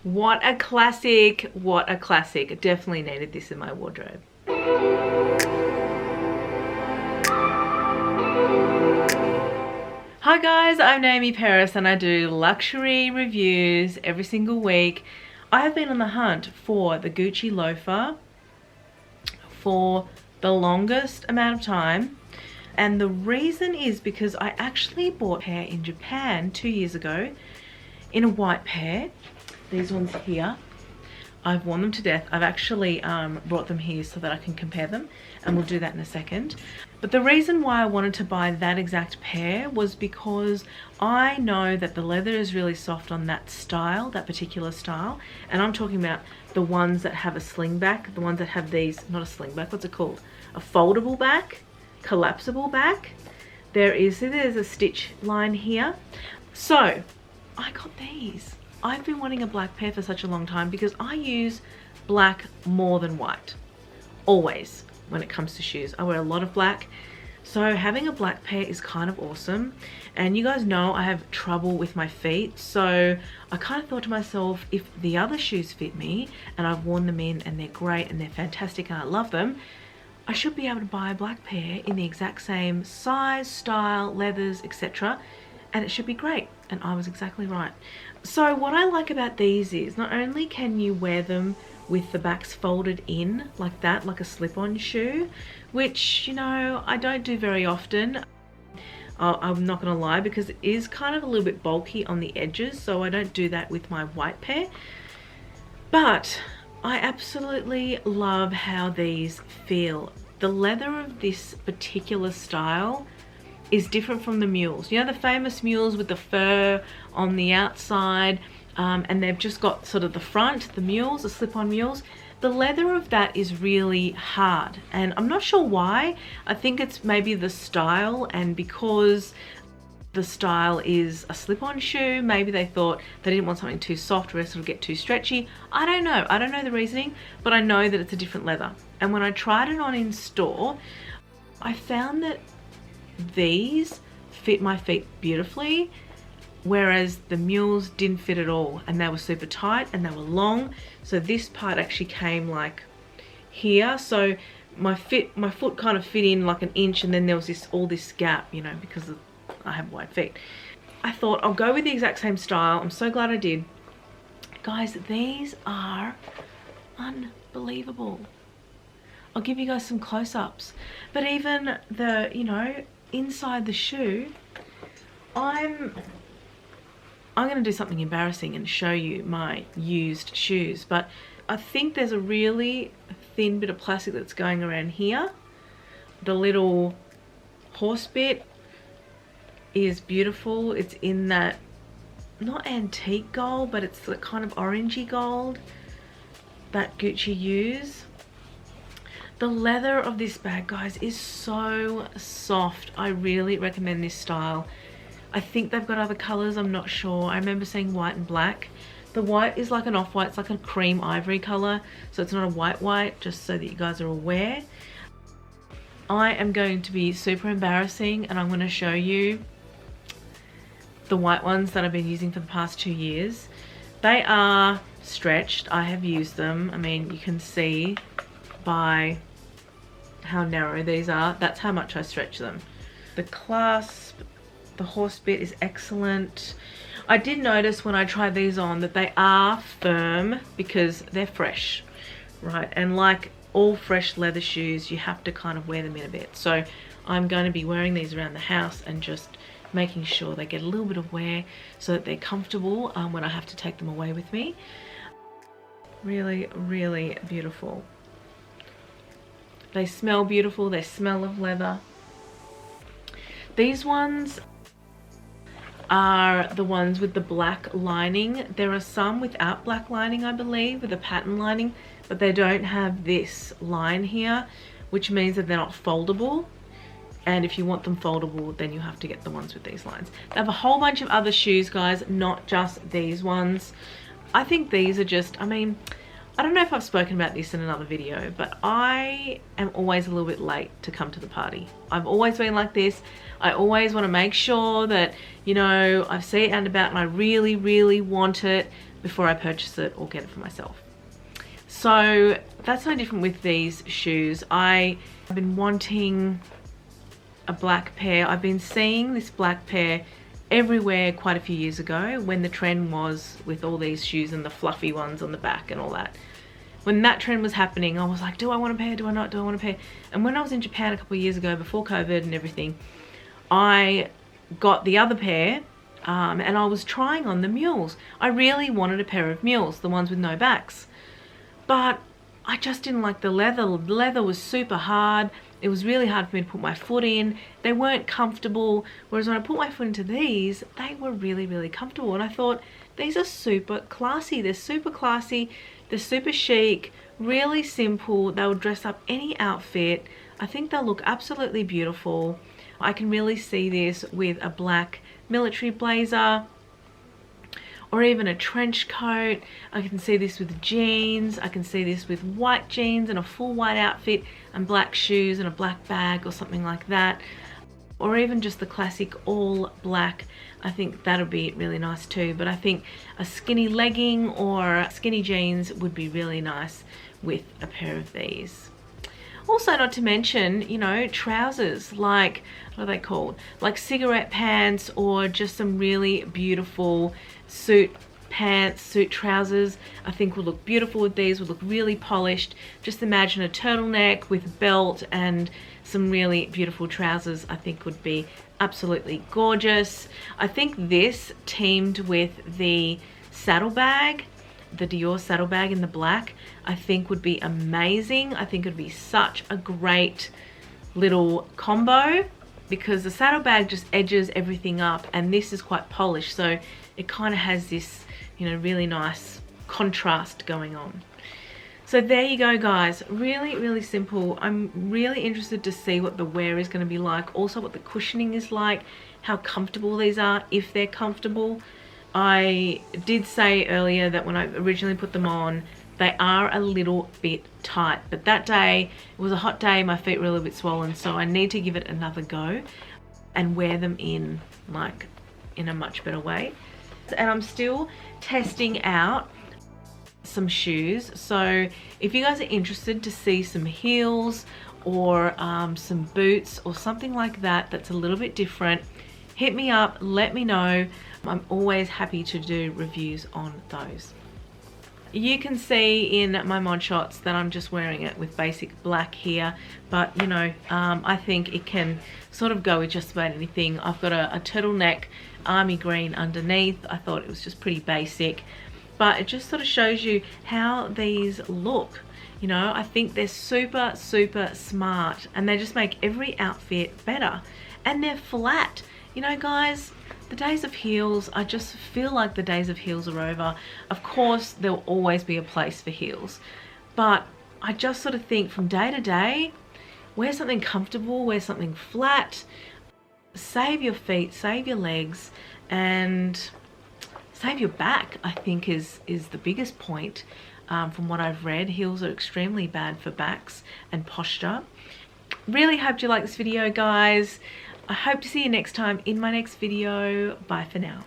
What a classic, what a classic. Definitely needed this in my wardrobe. Hi guys, I'm Naomi Paris and I do luxury reviews every single week. I have been on the hunt for the Gucci loafer for the longest amount of time, and the reason is because I actually bought a pair in Japan 2 years ago in a white pair. These ones here, I've worn them to death. I've actually brought them here so that I can compare them, and we'll do that in a second. But the reason why I wanted to buy that exact pair was because I know that the leather is really soft on that style, that particular style. And I'm talking about the ones that have a sling back, the ones that have these, not a sling back, what's it called? A foldable back, collapsible back. There's a stitch line here. So I got these. I've been wanting a black pair for such a long time because I use black more than white. Always. When it comes to shoes, I wear a lot of black, so having a black pair is kind of awesome. And you guys know I have trouble with my feet, so I kind of thought to myself, if the other shoes fit me and I've worn them in and they're great and they're fantastic and I love them, I should be able to buy a black pair in the exact same size, style, leathers, etc., and it should be great. And I was exactly right. So what I like about these is not only can you wear them with the backs folded in like that, like a slip-on shoe, which, you know, I don't do very often. I'm not gonna lie, because it is kind of a little bit bulky on the edges, so I don't do that with my white pair. But I absolutely love how these feel. The leather of this particular style is different from the mules. You know, the famous mules with the fur on the outside, and they've just got sort of the front, the mules, the slip-on mules. The leather of that is really hard, and I'm not sure why. I think it's maybe the style, and because the style is a slip-on shoe, maybe they thought they didn't want something too soft or else it'll get too stretchy. I don't know. I don't know the reasoning, but I know that it's a different leather. And when I tried it on in store, I found that these fit my feet beautifully, whereas the mules didn't fit at all, and they were super tight and they were long. So this part actually came like here, so my foot kind of fit in like an inch, and then there was all this gap, you know, because I have wide feet. I thought I'll go with the exact same style. I'm so glad I did. Guys, these are unbelievable. I'll give you guys some close-ups, but even the, you know, inside the shoe, I'm going to do something embarrassing and show you my used shoes, but I think there's a really thin bit of plastic that's going around here. The little horse bit is beautiful. It's in that, not antique gold, but it's the kind of orangey gold that Gucci use. The leather of this bag, guys, is so soft. I really recommend this style. I think they've got other colors, I'm not sure. I remember seeing white and black. The white is like an off-white, it's like a cream ivory color, so it's not a white, just so that you guys are aware. I am going to be super embarrassing, and I'm going to show you the white ones that I've been using for the past 2 years. They are stretched. I have used them. I mean, you can see by how narrow these are, that's how much I stretch them. The clasp, the horse bit is excellent. I did notice when I tried these on that they are firm because they're fresh, right? And like all fresh leather shoes, you have to kind of wear them in a bit. So I'm going to be wearing these around the house and just making sure they get a little bit of wear so that they're comfortable when I have to take them away with me. Really, really beautiful. They smell beautiful. They smell of leather. These ones are the ones with the black lining. There are some without black lining, I believe, with a pattern lining, but they don't have this line here, which means that they're not foldable. And if you want them foldable, then you have to get the ones with these lines. They have a whole bunch of other shoes, guys, not just these ones. I think these are just, I mean, I don't know if I've spoken about this in another video, but I am always a little bit late to come to the party. I've always been like this. I always want to make sure that, you know, I see it out and about and I really, really want it. before I purchase it or get it for myself. So that's no different with these shoes. I've been wanting a black pair. I've been seeing this black pair everywhere quite a few years ago when the trend was with all these shoes and the fluffy ones on the back and all that. When that trend was happening, I was like, do I want a pair? Do I not? Do I want a pair? And when I was in Japan a couple of years ago, before COVID and everything, I got the other pair and I was trying on the mules. I really wanted a pair of mules, the ones with no backs. But I just didn't like the leather. The leather was super hard. It was really hard for me to put my foot in. They weren't comfortable. Whereas when I put my foot into these, they were really, really comfortable. And I thought, these are super classy. They're super classy. They're super chic, really simple. They'll dress up any outfit. I think they'll look absolutely beautiful. I can really see this with a black military blazer or even a trench coat. I can see this with jeans. I can see this with white jeans and a full white outfit and black shoes and a black bag or something like that. Or even just the classic all black. I think that'll be really nice too. But I think a skinny legging or skinny jeans would be really nice with a pair of these. Also, not to mention, you know, trousers, like, what are they called? Like cigarette pants or just some really beautiful suit pants, suit trousers. I think would look beautiful with these, would look really polished. Just imagine a turtleneck with a belt and some really beautiful trousers. I think would be absolutely gorgeous. I think this teamed with the saddlebag, the Dior saddlebag in the black, I think would be amazing. I think it would be such a great little combo because the saddlebag just edges everything up and this is quite polished, so it kind of has this, you know, really nice contrast going on. So there you go, guys. Really, really simple. I'm really interested to see what the wear is going to be like, also what the cushioning is like, how comfortable these are, if they're comfortable. I did say earlier that when I originally put them on, they are a little bit tight, but that day, it was a hot day, my feet were a little bit swollen, so I need to give it another go and wear them in like in a much better way. And I'm still testing out some shoes, so if you guys are interested to see some heels or some boots or something like that that's a little bit different, hit me up, let me know. I'm always happy to do reviews on those. You can see in my mod shots that I'm just wearing it with basic black here, but you know, I think it can sort of go with just about anything. I've got a turtleneck army green underneath. I thought it was just pretty basic, but it just sort of shows you how these look. You know, I think they're super, super smart and they just make every outfit better. And they're flat. You know, guys, the days of heels, I just feel like the days of heels are over. Of course, there'll always be a place for heels, but I just sort of think from day to day, wear something comfortable, wear something flat, save your feet, save your legs, and save your back, I think is the biggest point. From what I've read, heels are extremely bad for backs and posture. Really hope you like this video, guys. I hope to see you next time in my next video. Bye for now.